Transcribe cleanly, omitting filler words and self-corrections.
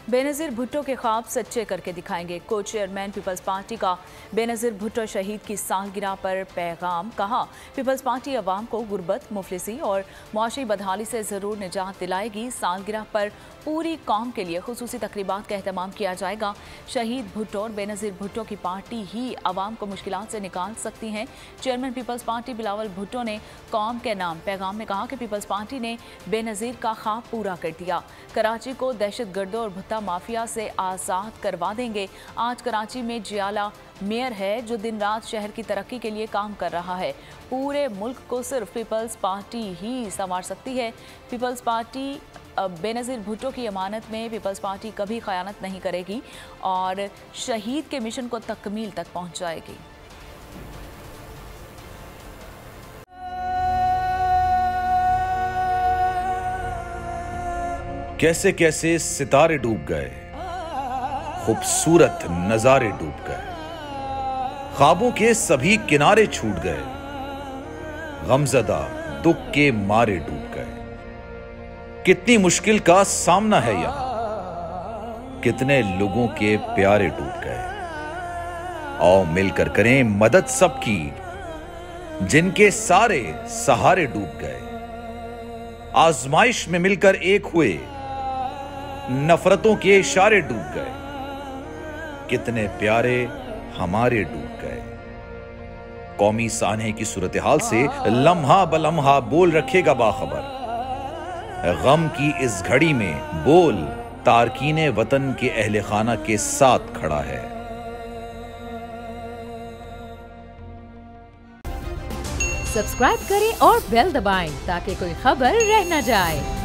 बेनज़ीर भुट्टो के ख्वाब सच्चे करके दिखाएंगे। को चेयरमैन पीपल्स पार्टी का बेनज़ीर भुट्टो शहीद की सालगिरह पर पैगाम। कहा, पीपल्स पार्टी अवाम को गुर्बत, मुफलिसी और मुआशी बदहाली से ज़रूर निजात दिलाएगी। सालगिरह पर पूरी कौम के लिए खुसूसी तकरीबात का एहतमाम किया जाएगा। शहीद भुट्टो और बेनज़ीर भुट्टो की पार्टी ही अवाम को मुश्किलात से निकाल सकती हैं। Chairman peoples party Bilawal Bhutto ने कौम के नाम पैगाम में कहा कि पीपल्स पार्टी ने बेनज़ीर का ख्वाब पूरा कर दिया। कराची को दहशतगर्दों और भुट्टा माफिया से आज़ाद करवा देंगे। आज कराची में जियाला मेयर है जो दिन रात शहर की तरक्की के लिए काम कर रहा है। पूरे मुल्क को सिर्फ पीपल्स पार्टी ही संवार सकती है। पीपल्स पार्टी बेनज़ीर भुट्टो की अमानत में पीपल्स पार्टी कभी खयानत नहीं करेगी और शहीद के मिशन को तकमील तक पहुंचाएगी। कैसे कैसे सितारे डूब गए, खूबसूरत नजारे डूब गए, ख्वाबों के सभी किनारे छूट गए, गमज़दा दुख के मारे डूब गए। कितनी मुश्किल का सामना है यहां, कितने लोगों के प्यारे डूब गए। आओ मिलकर करें मदद सबकी, जिनके सारे सहारे डूब गए। आजमाइश में मिलकर एक हुए, नफरतों के इशारे डूब गए। कितने प्यारे हमारे डूब गए। कौमी सानहे की सूरत हाल से लम्हा बलम्हा बोल रखेगा बाखबर। गम की इस घड़ी में बोल तारकीने वतन के अहले खाना के साथ खड़ा है। सब्सक्राइब करें और बेल दबाएं ताकि कोई खबर रह न जाए।